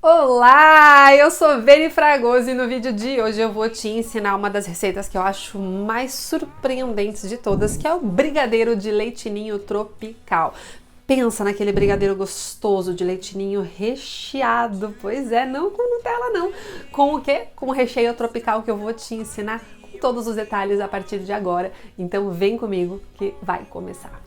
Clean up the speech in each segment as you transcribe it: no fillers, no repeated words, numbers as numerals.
Olá, eu sou Veri Fragoso e no vídeo de hoje eu vou te ensinar uma das receitas que eu acho mais surpreendentes de todas, que é o brigadeiro de leite ninho tropical. Pensa naquele brigadeiro gostoso de leite ninho recheado, pois é, não com Nutella não. Com o quê? Com o recheio tropical que eu vou te ensinar com todos os detalhes a partir de agora. Então vem comigo que vai começar.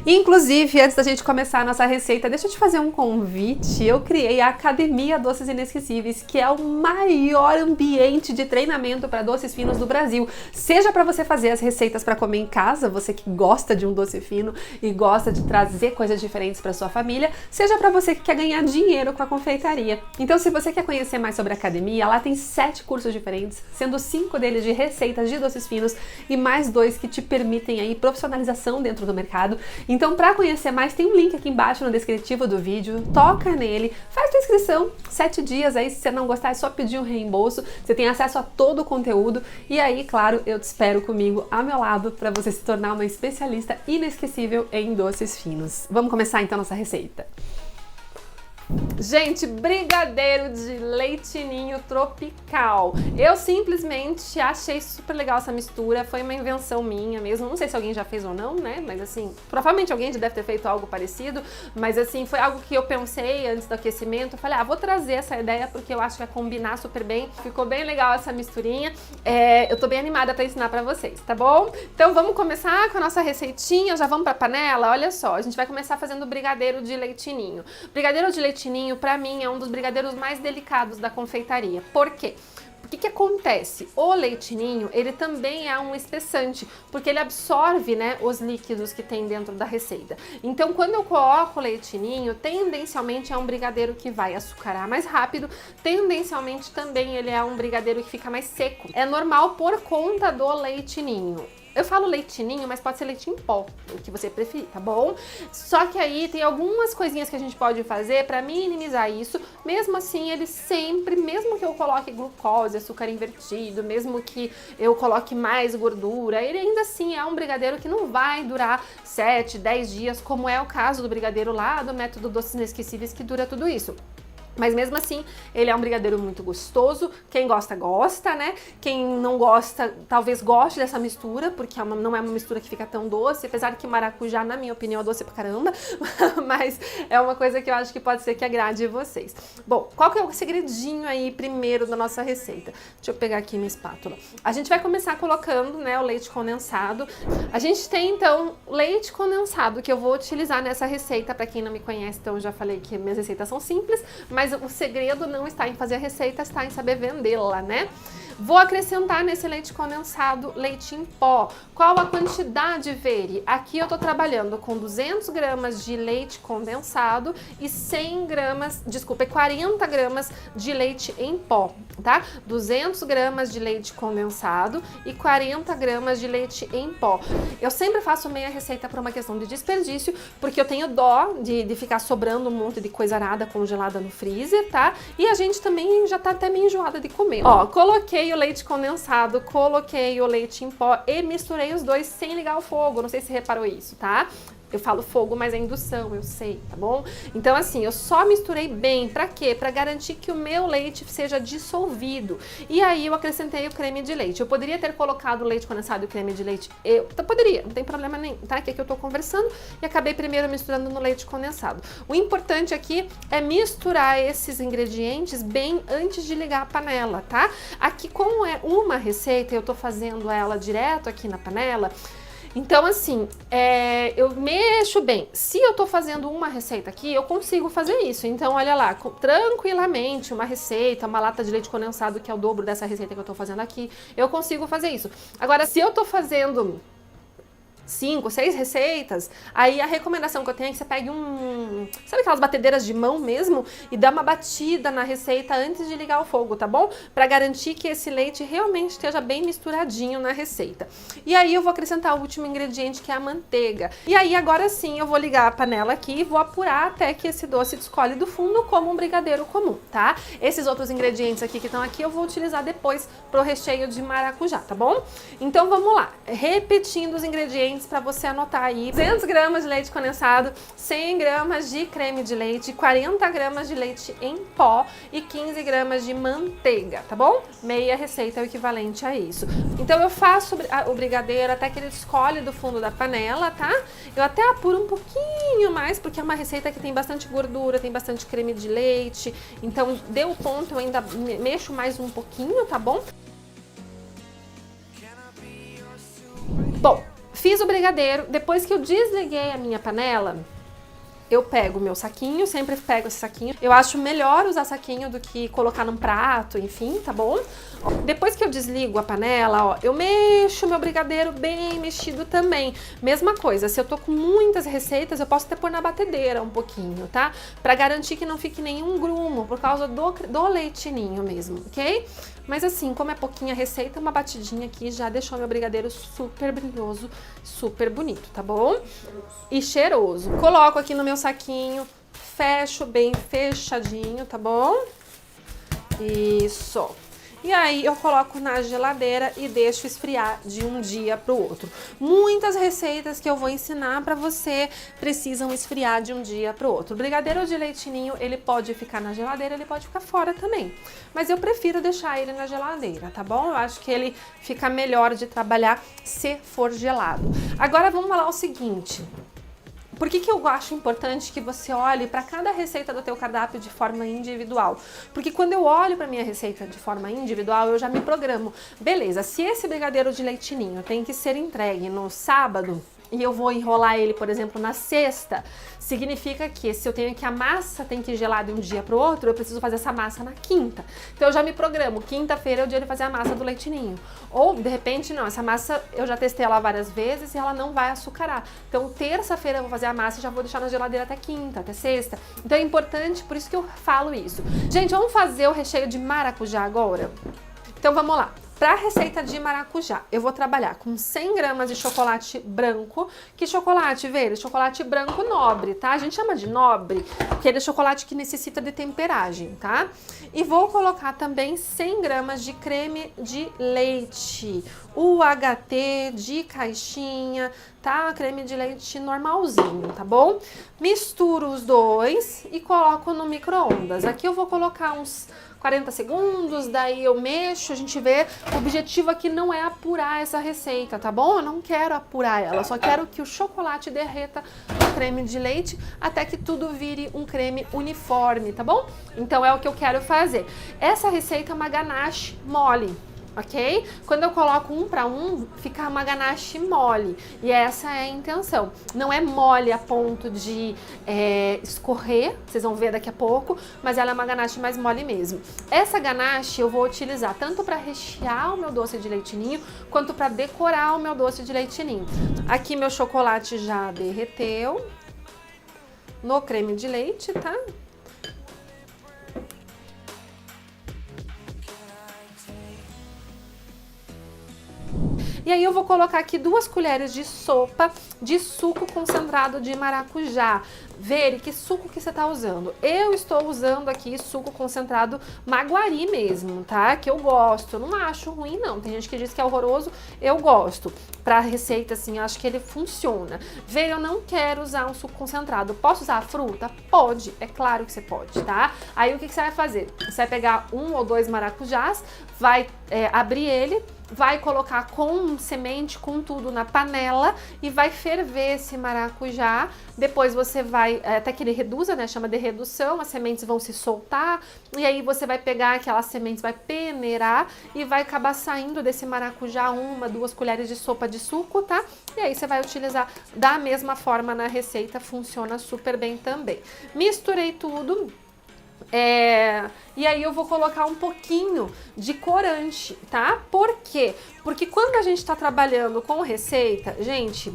Inclusive, antes da gente começar a nossa receita, deixa eu te fazer um convite. Eu criei a Academia Doces Inesquecíveis, que é o maior ambiente de treinamento para doces finos do Brasil. Seja para você fazer as receitas para comer em casa, você que gosta de um doce fino e gosta de trazer coisas diferentes para sua família, seja para você que quer ganhar dinheiro com a confeitaria. Então, se você quer conhecer mais sobre a academia, lá tem 7 cursos diferentes, sendo 5 deles de receitas de doces finos e mais 2 que te permitem aí profissionalização dentro do mercado. Então, para conhecer mais, tem um link aqui embaixo no descritivo do vídeo, toca nele, faz tua inscrição, 7 dias aí, se você não gostar é só pedir um reembolso, você tem acesso a todo o conteúdo e aí, claro, eu te espero comigo ao meu lado para você se tornar uma especialista inesquecível em doces finos. Vamos começar então nossa receita. Gente, brigadeiro de leite ninho tropical. Eu simplesmente achei super legal essa mistura, foi uma invenção minha mesmo, não sei se alguém já fez ou não, né, mas assim, provavelmente alguém já deve ter feito algo parecido, mas assim, foi algo que eu pensei antes do aquecimento, eu falei, vou trazer essa ideia porque eu acho que vai combinar super bem, ficou bem legal essa misturinha, eu tô bem animada pra ensinar pra vocês, tá bom? Então vamos começar com a nossa receitinha, já vamos pra panela, olha só, a gente vai começar fazendo brigadeiro de leite ninho. Brigadeiro de leite ninho, pra mim, é um dos brigadeiros mais delicados da confeitaria. Por quê? O que acontece? O leite ninho, ele também é um espessante, porque ele absorve, né, os líquidos que tem dentro da receita. Então, quando eu coloco o leite ninho, tendencialmente é um brigadeiro que vai açucarar mais rápido, tendencialmente também ele é um brigadeiro que fica mais seco. É normal por conta do leite ninho. Eu falo leite ninho, mas pode ser leite em pó, o que você preferir, tá bom? Só que aí tem algumas coisinhas que a gente pode fazer pra minimizar isso. Mesmo assim, ele sempre, mesmo que eu coloque glucose, açúcar invertido, mesmo que eu coloque mais gordura, ele ainda assim é um brigadeiro que não vai durar 7, 10 dias, como é o caso do brigadeiro lá do método Doces Inesquecíveis, que dura tudo isso. Mas mesmo assim, ele é um brigadeiro muito gostoso, quem gosta, gosta, né? Quem não gosta, talvez goste dessa mistura, porque não é uma mistura que fica tão doce, apesar que maracujá, na minha opinião, é doce pra caramba, mas é uma coisa que eu acho que pode ser que agrade vocês. Bom, qual que é o segredinho aí primeiro da nossa receita? Deixa eu pegar aqui minha espátula. A gente vai começar colocando, né, o leite condensado. A gente tem, então, leite condensado, que eu vou utilizar nessa receita, pra quem não me conhece, então eu já falei que minhas receitas são simples, mas o segredo não está em fazer a receita, está em saber vendê-la, né? Vou acrescentar nesse leite condensado leite em pó. Qual a quantidade, Veri? Aqui eu tô trabalhando com 200 gramas de leite condensado e 40 gramas de leite em pó, tá? 200 gramas de leite condensado e 40 gramas de leite em pó. Eu sempre faço meia receita por uma questão de desperdício, porque eu tenho dó de ficar sobrando um monte de coisa arada congelada no freezer, tá? E a gente também já tá até meio enjoada de comer. Ó, coloquei o leite condensado, coloquei o leite em pó e misturei os dois sem ligar o fogo. Não sei se você reparou isso, tá? Eu falo fogo, mas é indução, eu sei, tá bom? Então assim, eu só misturei bem, pra quê? Pra garantir que o meu leite seja dissolvido. E aí eu acrescentei o creme de leite. Eu poderia ter colocado o leite condensado e o creme de leite, eu poderia, não tem problema nenhum, tá? Que aqui eu tô conversando e acabei primeiro misturando no leite condensado. O importante aqui é misturar esses ingredientes bem antes de ligar a panela, tá? Aqui, como é uma receita, eu tô fazendo ela direto aqui na panela, então assim, eu mexo bem. Se eu tô fazendo uma receita aqui, eu consigo fazer isso. Então olha lá, tranquilamente, uma receita, uma lata de leite condensado, que é o dobro dessa receita que eu tô fazendo aqui, eu consigo fazer isso. Agora, se eu tô fazendo 5, 6 receitas, aí a recomendação que eu tenho é que você pegue sabe aquelas batedeiras de mão mesmo? E dá uma batida na receita antes de ligar o fogo, tá bom? Pra garantir que esse leite realmente esteja bem misturadinho na receita. E aí eu vou acrescentar o último ingrediente, que é a manteiga. E aí agora sim eu vou ligar a panela aqui e vou apurar até que esse doce descole do fundo como um brigadeiro comum, tá? Esses outros ingredientes aqui que estão aqui eu vou utilizar depois pro recheio de maracujá, tá bom? Então vamos lá, repetindo os ingredientes ingredientes para você anotar aí. 200 gramas de leite condensado, 100 gramas de creme de leite, 40 gramas de leite em pó e 15 gramas de manteiga, tá bom? Meia receita é o equivalente a isso. Então eu faço o brigadeiro até que ele escolhe do fundo da panela, tá? Eu até apuro um pouquinho mais, porque é uma receita que tem bastante gordura, tem bastante creme de leite, então deu o ponto, eu ainda mexo mais um pouquinho, tá bom? Bom, fiz o brigadeiro, depois que eu desliguei a minha panela, eu pego o meu saquinho, sempre pego esse saquinho. Eu acho melhor usar saquinho do que colocar num prato, enfim, tá bom? Depois que eu desligo a panela, ó, eu mexo meu brigadeiro bem mexido também. Mesma coisa, se eu tô com muitas receitas, eu posso até pôr na batedeira um pouquinho, tá? Pra garantir que não fique nenhum grumo, por causa do leitinho mesmo, ok? Mas assim, como é pouquinha receita, uma batidinha aqui já deixou meu brigadeiro super brilhoso, super bonito, tá bom? E cheiroso. Coloco aqui no meu saquinho, fecho bem fechadinho, tá bom? Isso. E aí eu coloco na geladeira e deixo esfriar de um dia pro outro. Muitas receitas que eu vou ensinar pra você precisam esfriar de um dia pro outro. O brigadeiro de leite ninho, ele pode ficar na geladeira, ele pode ficar fora também. Mas eu prefiro deixar ele na geladeira, tá bom? Eu acho que ele fica melhor de trabalhar se for gelado. Agora vamos falar o seguinte. Por que eu acho importante que você olhe para cada receita do teu cardápio de forma individual? Porque quando eu olho para minha receita de forma individual, eu já me programo. Beleza, se esse brigadeiro de leite ninho tem que ser entregue no sábado e eu vou enrolar ele, por exemplo, na sexta, significa que se eu tenho que a massa tem que ir gelada de um dia para o outro, eu preciso fazer essa massa na quinta. Então eu já me programo, quinta-feira é o dia de fazer a massa do leite ninho. Ou, de repente, não, essa massa eu já testei ela várias vezes e ela não vai açucarar. Então terça-feira eu vou fazer a massa e já vou deixar na geladeira até quinta, até sexta. Então é importante, por isso que eu falo isso. Gente, vamos fazer o recheio de maracujá agora? Então vamos lá. Para a receita de maracujá, eu vou trabalhar com 100 gramas de chocolate branco. Que chocolate, velho? Chocolate branco nobre, tá? A gente chama de nobre, porque ele é chocolate que necessita de temperagem, tá? E vou colocar também 100 gramas de creme de leite. UHT de caixinha, tá? Creme de leite normalzinho, tá bom? Misturo os dois e coloco no micro-ondas. Aqui eu vou colocar uns 40 segundos, daí eu mexo, a gente vê. O objetivo aqui não é apurar essa receita, tá bom? Eu não quero apurar ela, só quero que o chocolate derreta o creme de leite até que tudo vire um creme uniforme, tá bom? Então é o que eu quero fazer. Essa receita é uma ganache mole. Ok? Quando eu coloco 1 para 1, fica uma ganache mole. E essa é a intenção. Não é mole a ponto de escorrer, vocês vão ver daqui a pouco, mas ela é uma ganache mais mole mesmo. Essa ganache eu vou utilizar tanto para rechear o meu doce de leite ninho, quanto para decorar o meu doce de leite ninho. Aqui meu chocolate já derreteu no creme de leite, tá? E aí eu vou colocar aqui 2 colheres de sopa de suco concentrado de maracujá. Vere que suco que você tá usando. Eu estou usando aqui suco concentrado Maguari mesmo, tá? Que eu gosto. Eu não acho ruim, não. Tem gente que diz que é horroroso. Eu gosto. Pra receita, assim, eu acho que ele funciona. Vere, eu não quero usar um suco concentrado. Posso usar a fruta? Pode. É claro que você pode, tá? Aí o que você vai fazer? Você vai pegar 1 ou 2 maracujás, vai abrir ele, vai colocar com semente, com tudo na panela e vai ferver esse maracujá. Depois você vai, até que ele reduza, né? Chama de redução, as sementes vão se soltar e aí você vai pegar aquelas sementes, vai peneirar e vai acabar saindo desse maracujá 1, 2 colheres de sopa de suco, tá? E aí você vai utilizar da mesma forma na receita, funciona super bem também. Misturei tudo. E aí eu vou colocar um pouquinho de corante, tá? Por quê? Porque quando a gente tá trabalhando com receita, gente,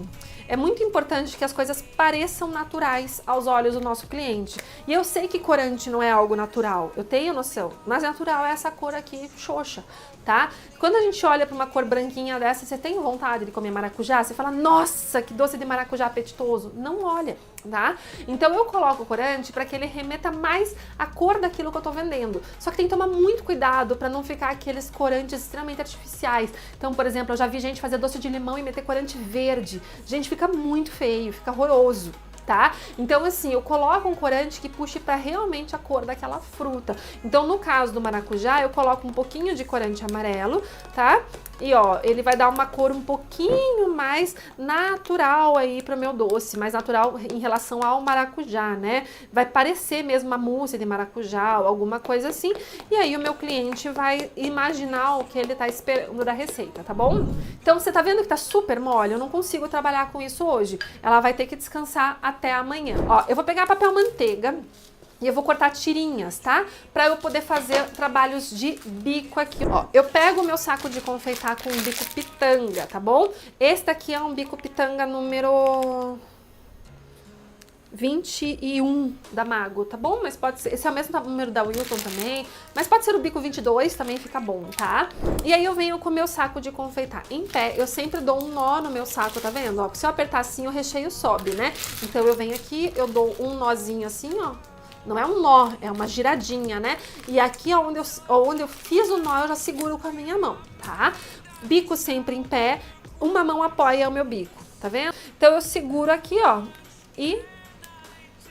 é muito importante que as coisas pareçam naturais aos olhos do nosso cliente. E eu sei que corante não é algo natural, eu tenho noção, mas natural é essa cor aqui, xoxa, tá? Quando a gente olha para uma cor branquinha dessa, você tem vontade de comer maracujá? Você fala, nossa, que doce de maracujá apetitoso. Não olha, tá? Então eu coloco o corante para que ele remeta mais a cor daquilo que eu tô vendendo. Só que tem que tomar muito cuidado para não ficar aqueles corantes extremamente artificiais. Então, por exemplo, eu já vi gente fazer doce de limão e meter corante verde. Gente, fica muito feio, fica horroroso. Tá? Então assim, eu coloco um corante que puxe para realmente a cor daquela fruta. Então no caso do maracujá, eu coloco um pouquinho de corante amarelo, tá? E ó, ele vai dar uma cor um pouquinho mais natural aí pro meu doce, mais natural em relação ao maracujá, né? Vai parecer mesmo uma mousse de maracujá ou alguma coisa assim. E aí o meu cliente vai imaginar o que ele tá esperando da receita, tá bom? Então você tá vendo que tá super mole? Eu não consigo trabalhar com isso hoje. Ela vai ter que descansar até amanhã. Ó, eu vou pegar papel manteiga e eu vou cortar tirinhas, tá? Pra eu poder fazer trabalhos de bico aqui. Ó, eu pego o meu saco de confeitar com um bico pitanga, tá bom? Esse daqui é um bico pitanga número 21 da Mago, tá bom? Mas pode ser, esse é o mesmo número da Wilton também, mas pode ser o bico 22, também fica bom, tá? E aí eu venho com o meu saco de confeitar em pé, eu sempre dou um nó no meu saco, tá vendo? Ó, se eu apertar assim, o recheio sobe, né? Então eu venho aqui, eu dou um nozinho assim, ó. Não é um nó, é uma giradinha, né? E aqui onde eu fiz o nó, eu já seguro com a minha mão, tá? Bico sempre em pé, uma mão apoia o meu bico, tá vendo? Então eu seguro aqui, ó, e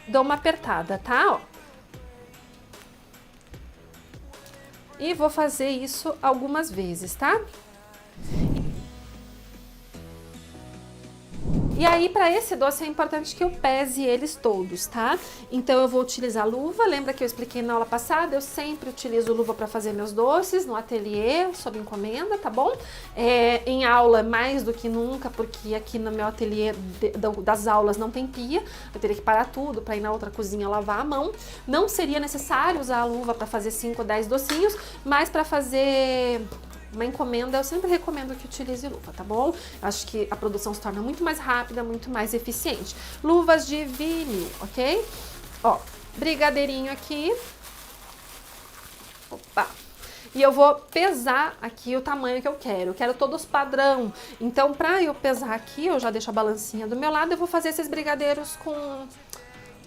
dou uma apertada, tá? Ó. E vou fazer isso algumas vezes, tá? E aí, para esse doce é importante que eu pese eles todos, tá? Então eu vou utilizar luva, lembra que eu expliquei na aula passada? Eu sempre utilizo luva para fazer meus doces no ateliê, sob encomenda, tá bom? Em aula mais do que nunca, porque aqui no meu ateliê das aulas não tem pia, eu teria que parar tudo para ir na outra cozinha lavar a mão. Não seria necessário usar a luva para fazer 5 ou 10 docinhos, mas para fazer uma encomenda, eu sempre recomendo que utilize luva, tá bom? Acho que a produção se torna muito mais rápida, muito mais eficiente. Luvas de vinil, ok? Ó, brigadeirinho aqui. Opa! E eu vou pesar aqui o tamanho que eu quero. Eu quero todos padrão. Então, pra eu pesar aqui, eu já deixo a balancinha do meu lado. Eu vou fazer esses brigadeiros com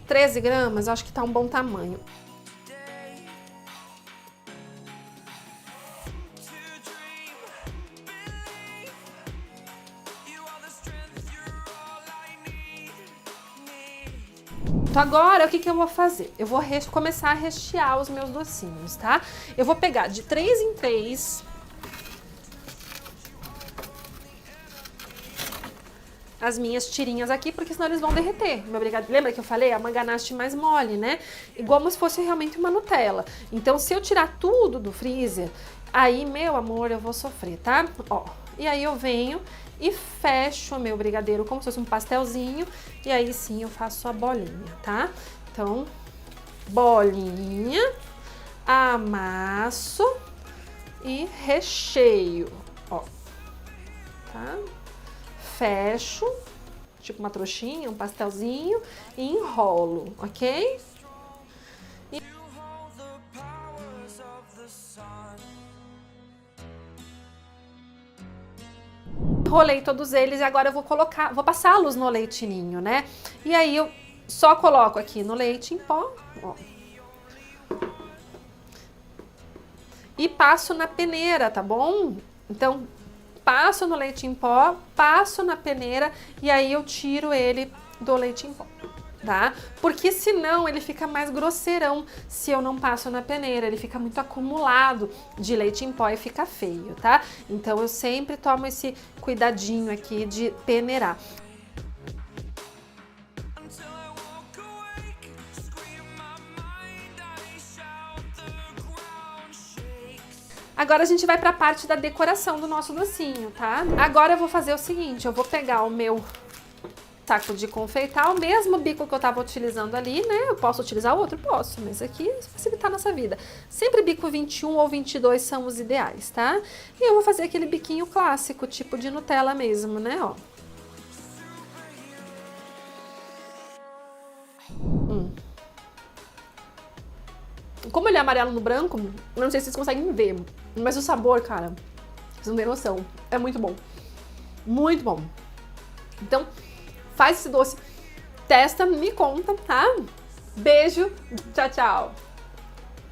13 gramas. Eu acho que tá um bom tamanho. Então agora, o que eu vou fazer? Eu vou começar a rechear os meus docinhos, tá? Eu vou pegar de 3 em 3 as minhas tirinhas aqui, porque senão eles vão derreter. Meu brigadeiro, lembra que eu falei? É uma ganache mais mole, né? Igual como se fosse realmente uma Nutella. Então, se eu tirar tudo do freezer, aí, meu amor, eu vou sofrer, tá? Ó, e aí eu venho e fecho o meu brigadeiro como se fosse um pastelzinho, e aí sim eu faço a bolinha, tá? Então, bolinha, amasso e recheio, ó, tá? Fecho, tipo uma trouxinha, um pastelzinho, e enrolo, ok? Enrolei todos eles e agora eu vou passá-los no leite ninho, né? E aí eu só coloco aqui no leite em pó, ó. E passo na peneira, tá bom? Então, passo no leite em pó, passo na peneira e aí eu tiro ele do leite em pó, tá? Porque senão ele fica mais grosseirão se eu não passo na peneira, ele fica muito acumulado de leite em pó e fica feio, tá? Então eu sempre tomo esse cuidadinho aqui de peneirar. Agora a gente vai para a parte da decoração do nosso docinho, tá? Agora eu vou fazer o seguinte, eu vou pegar o meu saco de confeitar, o mesmo bico que eu tava utilizando ali, né? Eu posso utilizar outro? Posso, mas aqui facilitar a nossa vida. Sempre bico 21 ou 22 são os ideais, tá? E eu vou fazer aquele biquinho clássico, tipo de Nutella mesmo, né? Ó. Como ele é amarelo no branco, eu não sei se vocês conseguem ver, mas o sabor, cara, vocês não têm noção. É muito bom. Muito bom. Então, faz esse doce, testa, me conta, tá? Beijo, tchau, tchau.